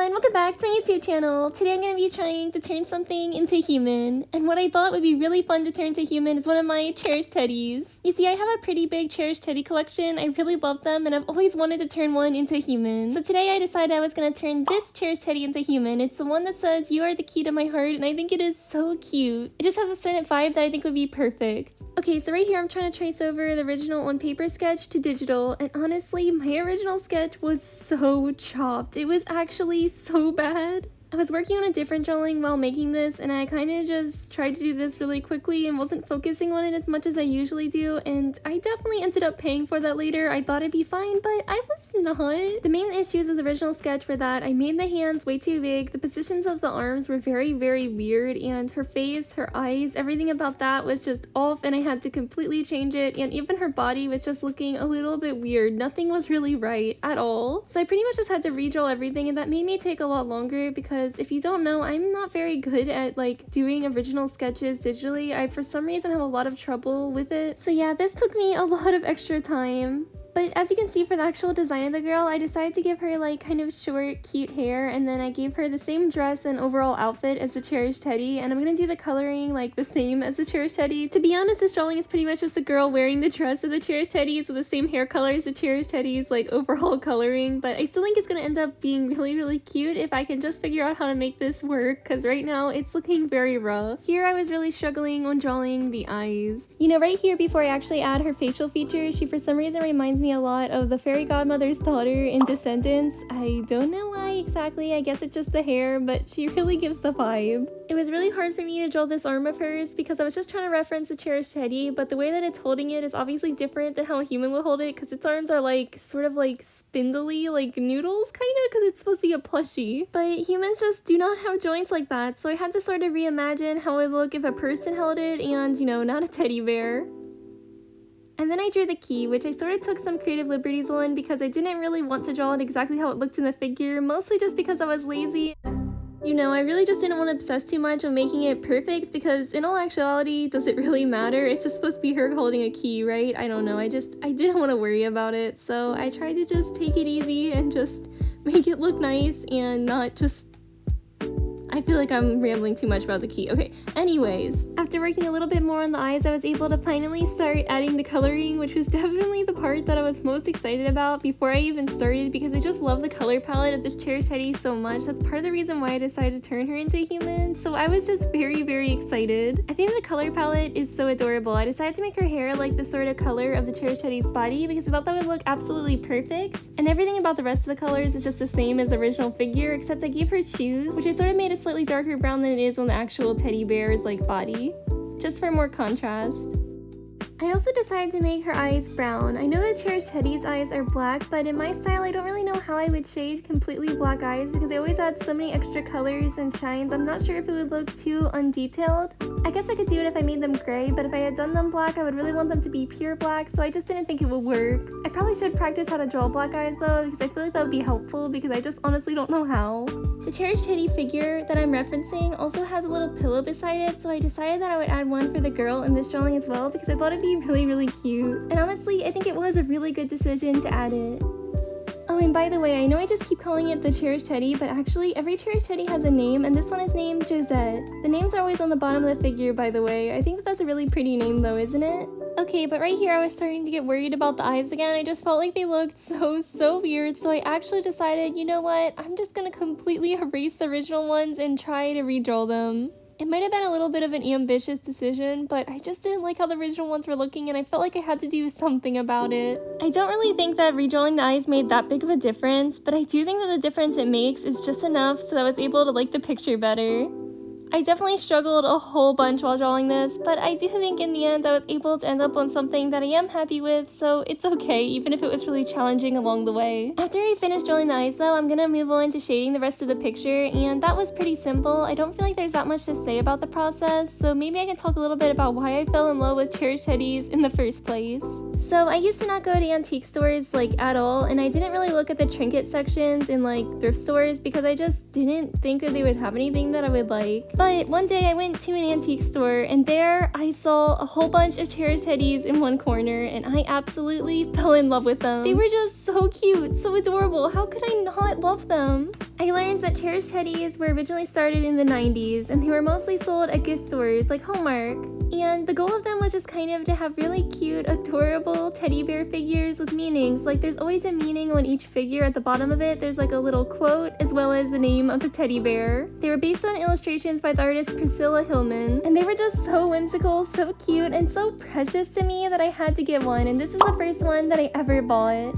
everyone, welcome back to my YouTube channel. Today I'm going to be trying to turn something into human, and what I thought would be really fun to turn to human is one of my cherished teddies. You see, I have a pretty big cherished teddy collection. I really love them, and I've always wanted to turn one into human. So today I decided I was going to turn this cherished teddy into human. It's the one that says, "You are the key to my heart," and I think it is so cute. It just has a certain vibe that I think would be perfect. Okay, so right here I'm trying to trace over the original on paper sketch to digital, and honestly, my original sketch was so chopped. It was actually so bad. I was working on a different drawing while making this, and I kind of just tried to do this really quickly and wasn't focusing on it as much as I usually do, and I definitely ended up paying for that later. I thought it'd be fine, but I was not. The main issues with the original sketch were that I made the hands way too big, the positions of the arms were very weird, and her face, her eyes, everything about that was just off, and I had to completely change it, and even her body was just looking a little bit weird. Nothing was really right at all. So I pretty much just had to redraw everything, and that made me take a lot longer because if you don't know, I'm not very good at doing original sketches digitally. I for some reason have a lot of trouble with it. So yeah, this took me a lot of extra time. But as you can see, for the actual design of the girl, I decided to give her kind of short, cute hair, and then I gave her the same dress and overall outfit as the Cherished Teddy, and I'm gonna do the coloring the same as the Cherished Teddy. To be honest, this drawing is pretty much just a girl wearing the dress of the Cherished Teddies with the same hair color as the Cherished Teddies, overall coloring, but I still think it's gonna end up being really cute if I can just figure out how to make this work, because right now it's looking very rough. Here I was really struggling on drawing the eyes. You know, right here before I actually add her facial features, she for some reason reminds me a lot of the fairy godmother's daughter in Descendants. I don't know why exactly, I guess it's just the hair, but she really gives the vibe. It was really hard for me to draw this arm of hers because I was just trying to reference the Cherished Teddy, but the way that it's holding it is obviously different than how a human would hold it because its arms are sort of spindly, like noodles kinda, because it's supposed to be a plushie. But humans just do not have joints like that, so I had to sort of reimagine how it would look if a person held it and, you know, not a teddy bear. And then I drew the key, which I sort of took some creative liberties on because I didn't really want to draw it exactly how it looked in the figure, mostly just because I was lazy. You know, I really just didn't want to obsess too much on making it perfect because in all actuality, does it really matter? It's just supposed to be her holding a key, right? I don't know, I didn't want to worry about it, so I tried to just take it easy and just make it look nice and not just... I feel like I'm rambling too much about the key. Okay, anyways, after working a little bit more on the eyes, I was able to finally start adding the coloring, which was definitely the part that I was most excited about before I even started because I just love the color palette of this Cherished Teddy so much. That's part of the reason why I decided to turn her into human, so I was just very excited. I think the color palette is so adorable. I decided to make her hair the sort of color of the Cherished Teddy's body because I thought that would look absolutely perfect, and everything about the rest of the colors is just the same as the original figure, except I gave her shoes, which I sort of made a slightly darker brown than it is on the actual teddy bear's body, just for more contrast. I also decided to make her eyes brown. I know that Cherished Teddy's eyes are black, but in my style I don't really know how I would shade completely black eyes because I always add so many extra colors and shines. I'm not sure if it would look too undetailed. I guess I could do it if I made them gray, but if I had done them black, I would really want them to be pure black, so I just didn't think it would work. I probably should practice how to draw black eyes though, because I feel like that would be helpful because I just honestly don't know how. The Cherished Teddy figure that I'm referencing also has a little pillow beside it, so I decided that I would add one for the girl in this drawing as well because I thought it'd be really cute. And honestly, I think it was a really good decision to add it. Oh, and by the way, I know I just keep calling it the Cherished Teddy, but actually every Cherished Teddy has a name, and this one is named Josette. The names are always on the bottom of the figure, by the way. I think that's a really pretty name though, isn't it? Okay, but right here I was starting to get worried about the eyes again. I just felt like they looked so weird, so I actually decided, you know what, I'm just gonna completely erase the original ones and try to redraw them. It might have been a little bit of an ambitious decision, but I just didn't like how the original ones were looking and I felt like I had to do something about it. I don't really think that redrawing the eyes made that big of a difference, but I do think that the difference it makes is just enough so that I was able to like the picture better. I definitely struggled a whole bunch while drawing this, but I do think in the end I was able to end up on something that I am happy with, so it's okay, even if it was really challenging along the way. After I finished drawing the eyes though, I'm gonna move on to shading the rest of the picture, and that was pretty simple. I don't feel like there's that much to say about the process, so maybe I can talk a little bit about why I fell in love with Cherished Teddies in the first place. So I used to not go to antique stores at all, and I didn't really look at the trinket sections in thrift stores because I just didn't think that they would have anything that I would like. But one day I went to an antique store and there I saw a whole bunch of Cherished Teddies in one corner and I absolutely fell in love with them. They were just so cute, so adorable. How could I not love them? I learned that Cherished Teddies were originally started in the 90s, and they were mostly sold at gift stores like Hallmark. And the goal of them was just kind of to have really cute, adorable teddy bear figures with meanings. Like there's always a meaning on each figure. At the bottom of it, there's like a little quote as well as the name of the teddy bear. They were based on illustrations by the artist Priscilla Hillman, and they were just so whimsical, so cute, and so precious to me that I had to get one, and this is the first one that I ever bought.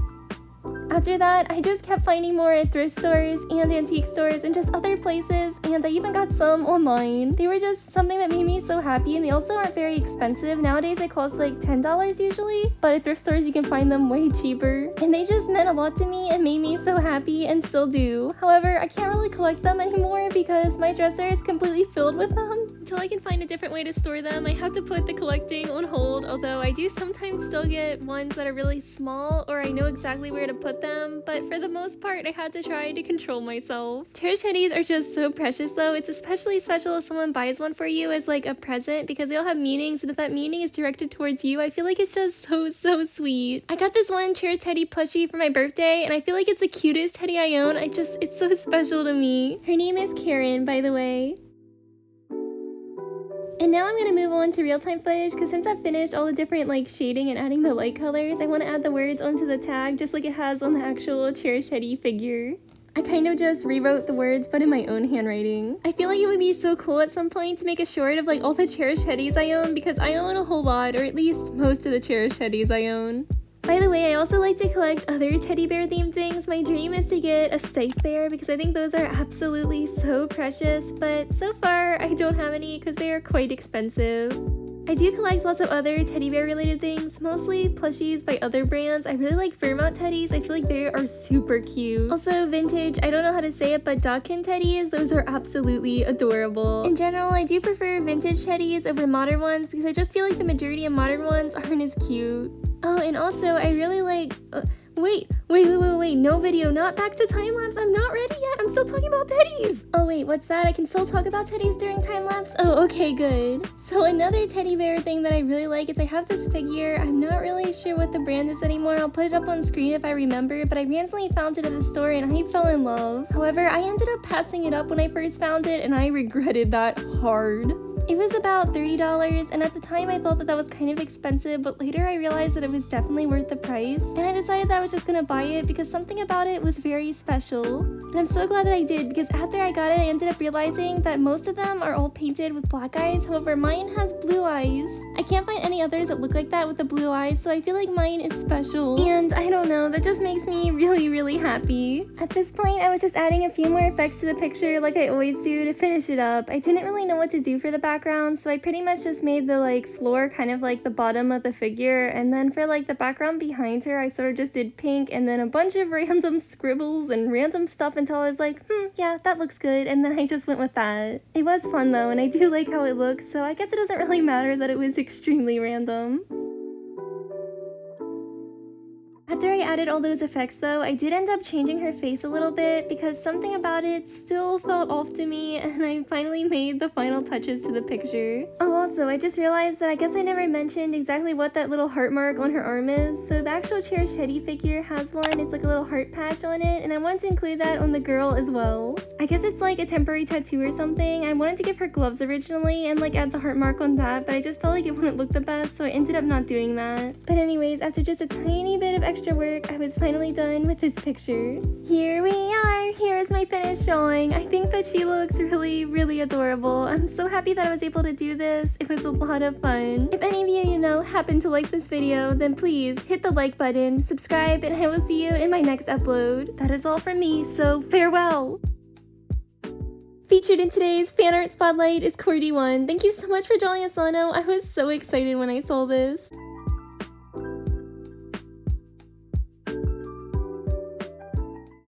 After that, I just kept finding more at thrift stores and antique stores and just other places, and I even got some online. They were just something that made me so happy, and they also aren't very expensive. Nowadays they cost like $10 usually, but at thrift stores you can find them way cheaper. And they just meant a lot to me and made me so happy, and still do. However, I can't really collect them anymore because my dresser is completely filled with them. Until I can find a different way to store them, I have to put the collecting on hold, although I do sometimes still get ones that are really small, or I know exactly where to put them, but for the most part I had to try to control myself. Cherished Teddies are just so precious though. It's especially special if someone buys one for you as like a present, because they all have meanings, and if that meaning is directed towards you, I feel like it's just so sweet. I got this one Cherished Teddy plushie for my birthday, and I feel like it's the cutest teddy I own. It's so special to me. Her name is Karen, by the way. And now I'm going to move on to real-time footage, because since I've finished all the different like shading and adding the light colors, I want to add the words onto the tag just like it has on the actual Cherished Teddy figure. I kind of just rewrote the words but in my own handwriting. I feel like it would be so cool at some point to make a short of like all the Cherished Teddies I own, because I own a whole lot, or at least most of the Cherished Teddies I own. By the way, I also like to collect other teddy bear themed things. My dream is to get a stiff bear because I think those are absolutely so precious, but so far I don't have any because they are quite expensive. I do collect lots of other teddy bear related things, mostly plushies by other brands. I really like Fanart Teddies. I feel like they are super cute. Also vintage, I don't know how to say it, but Dachshund Teddies, those are absolutely adorable. In general, I do prefer vintage Teddies over modern ones because I just feel like the majority of modern ones aren't as cute. Oh, and also I really like, wait, no video, not back to time-lapse. I'm not ready yet. I'm still talking about teddies. Oh wait, what's that? I can still talk about teddies during time-lapse? Oh, okay, good. So another teddy bear thing that I really like is I have this figure. I'm not really sure what the brand is anymore. I'll put it up on screen if I remember, but I randomly found it at a store and I fell in love. However, I ended up passing it up when I first found it, and I regretted that hard. It was about $30, and at the time I thought that was kind of expensive, but later I realized that it was definitely worth the price, and I decided that I was just gonna buy it because something about it was very special. And I'm so glad that I did, because after I got it, I ended up realizing that most of them are all painted with black eyes. However, mine has blue eyes. I can't find any others that look like that with the blue eyes, so I feel like mine is special. And I don't know, that just makes me really happy. At this point, I was just adding a few more effects to the picture like I always do to finish it up. I didn't really know what to do for the background, so I pretty much just made the like floor kind of like the bottom of the figure, and then for like the background behind her, I sort of just did pink and then a bunch of random scribbles and random stuff until I was like, yeah, that looks good, and then I just went with that. It was fun though, and I do like how it looks, so I guess it doesn't really matter that it was extremely random. After I added all those effects though, I did end up changing her face a little bit because something about it still felt off to me, and I finally made the final touches to the picture. Oh, also, I just realized that I guess I never mentioned exactly what that little heart mark on her arm is. So the actual Cherished Teddy figure has one. It's like a little heart patch on it, and I wanted to include that on the girl as well. I guess it's like a temporary tattoo or something. I wanted to give her gloves originally and like add the heart mark on that, but I just felt like it wouldn't look the best, so I ended up not doing that. But anyways, after just a tiny bit of extra work, I was finally done with this picture. Here we are! Here is my finished drawing. I think that she looks really adorable. I'm so happy that I was able to do this. It was a lot of fun. If any of you happen to like this video, then please hit the like button, subscribe, and I will see you in my next upload. That is all from me, so farewell! Featured in today's Fanart Spotlight is Cordy1. Thank you so much for drawing Asano. I was so excited when I saw this.